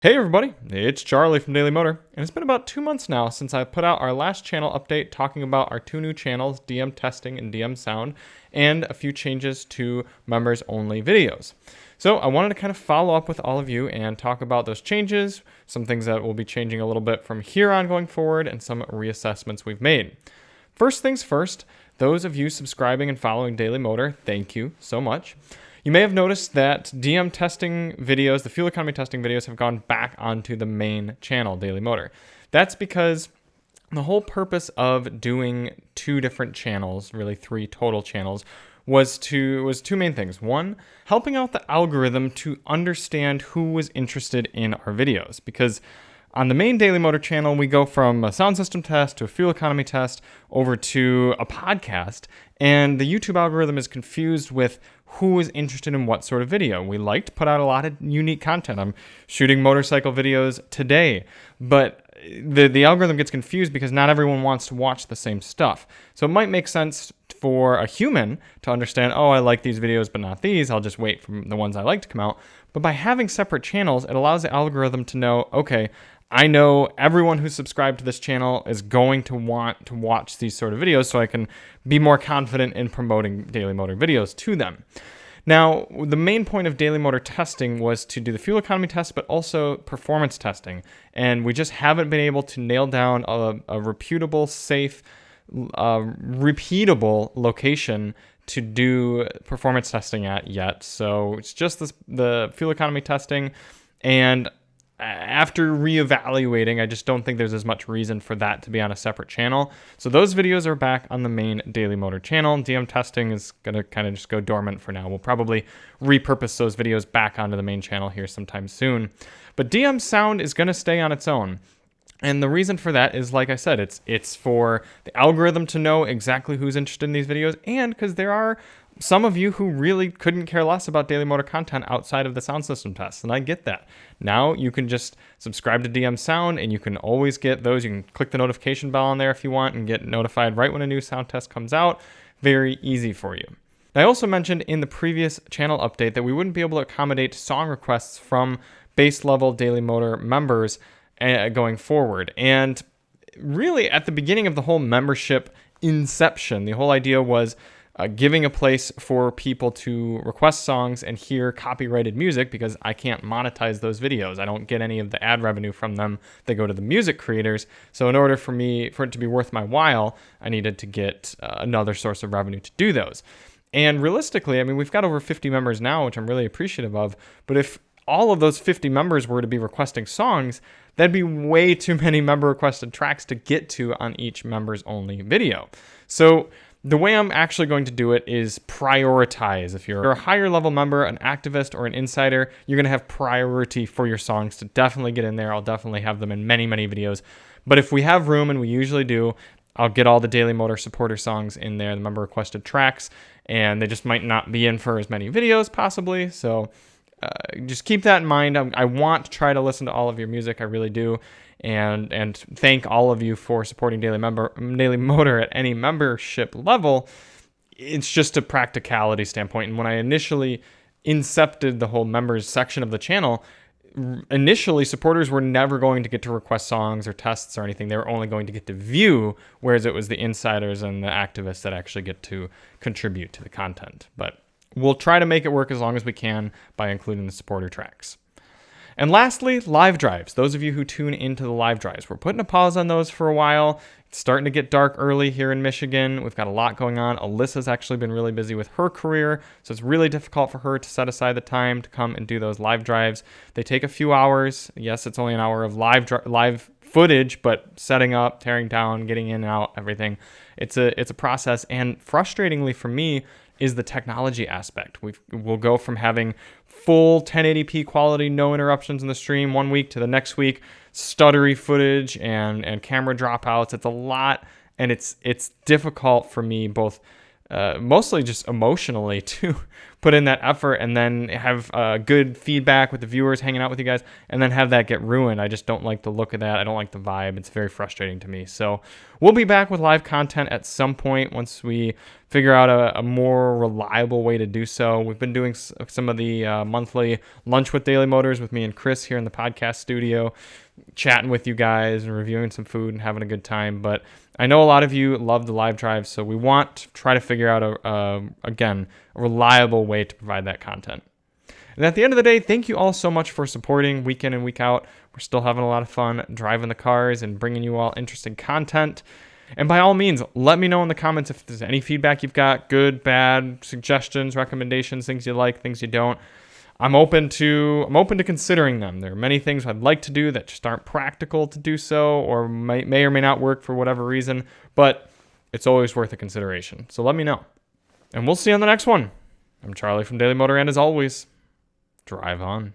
Hey everybody, it's Charlie from Daily Motor, and it's been about 2 months now since I put out our last channel update talking about our two new channels, DM Testing and DM Sound, and a few changes to members-only videos. So I wanted to kind of follow up with all of you and talk about those changes, some things that will be changing a little bit from here on going forward, and some reassessments we've made. First things first, those of you subscribing and following Daily Motor, thank you so much. You may have noticed that DM testing videos, the fuel economy testing videos, have gone back onto the main channel, Daily Motor. That's because the whole purpose of doing two different channels, really three total channels, was two main things. One, helping out the algorithm to understand who was interested in our videos, because on the main Daily Motor channel, we go from a sound system test to a fuel economy test over to a podcast, and the YouTube algorithm is confused with who is interested in what sort of video. We like to put out a lot of unique content. I'm shooting motorcycle videos today, but the algorithm gets confused because not everyone wants to watch the same stuff. So it might make sense for a human to understand, oh, I like these videos, but not these. I'll just wait for the ones I like to come out. But by having separate channels, it allows the algorithm to know, okay, I know everyone who's subscribed to this channel is going to want to watch these sort of videos, so I can be more confident in promoting Daily Motor videos to them. Now, the main point of Daily Motor testing was to do the fuel economy test, but also performance testing. And we just haven't been able to nail down a reputable, safe, repeatable location to do performance testing at yet. So it's just the fuel economy testing, and after reevaluating, I just don't think there's as much reason for that to be on a separate channel. So those videos are back on the main Daily Motor channel. DM testing is going to kind of just go dormant for now. We'll probably repurpose those videos back onto the main channel here sometime soon. But DM Sound is going to stay on its own. And the reason for that is, like I said, it's for the algorithm to know exactly who's interested in these videos, and because there are some of you who really couldn't care less about Daily Motor content outside of the sound system tests, and I get that. Now you can just subscribe to DM Sound, and you can always get those. You can click the notification bell on there if you want and get notified right when a new sound test comes out. Very easy for you. I also mentioned in the previous channel update that we wouldn't be able to accommodate song requests from base level Daily Motor members going forward. And really, at the beginning of the whole membership inception, the whole idea was giving a place for people to request songs and hear copyrighted music, because I can't monetize those videos. I don't get any of the ad revenue from them. They go to the music creators. So in order for it to be worth my while, I needed to get another source of revenue to do those. And realistically, I mean, we've got over 50 members now, which I'm really appreciative of. But if all of those 50 members were to be requesting songs, that'd be way too many member requested tracks to get to on each members only video. So the way I'm actually going to do it is prioritize. If you're a higher level member, an activist, or an insider, you're going to have priority for your songs to definitely get in there. I'll definitely have them in many, many videos. But if we have room, and we usually do, I'll get all the Daily Motor supporter songs in there, the member requested tracks, and they just might not be in for as many videos possibly. So just keep that in mind. I want to try to listen to all of your music. I really do. And thank all of you for supporting Daily Motor at any membership level. It's just a practicality standpoint. And when I initially incepted the whole members section of the channel, initially supporters were never going to get to request songs or tests or anything. They were only going to get to view, whereas it was the insiders and the activists that actually get to contribute to the content. But we'll try to make it work as long as we can by including the supporter tracks. And lastly, live drives. Those of you who tune into the live drives, we're putting a pause on those for a while. It's starting to get dark early here in Michigan. We've got a lot going on. Alyssa's actually been really busy with her career, so it's really difficult for her to set aside the time to come and do those live drives. They take a few hours. Yes, it's only an hour of live footage, but setting up, tearing down, getting in and out, everything. It's a process, and frustratingly for me is the technology aspect. We'll go from having full 1080p quality, no interruptions in the stream one week, to the next week stuttery footage and camera dropouts. It's a lot, and it's difficult for me both mostly just emotionally to put in that effort and then have good feedback with the viewers hanging out with you guys and then have that get ruined. I just don't like the look of that. I don't like the vibe. It's very frustrating to me. So we'll be back with live content at some point once we figure out a more reliable way to do so. We've been doing some of the monthly Lunch with Daily Motors with me and Chris here in the podcast studio, chatting with you guys and reviewing some food and having a good time. But I know a lot of you love the live drives, so we want to try to figure out, a reliable way to provide that content. And at the end of the day, thank you all so much for supporting week in and week out. We're still having a lot of fun driving the cars and bringing you all interesting content. And by all means, let me know in the comments if there's any feedback you've got, good, bad, suggestions, recommendations, things you like, things you don't. I'm open to considering them. There are many things I'd like to do that just aren't practical to do so, or may or may not work for whatever reason, but it's always worth a consideration. So let me know. And we'll see you on the next one. I'm Charlie from Daily Motor, and as always, drive on.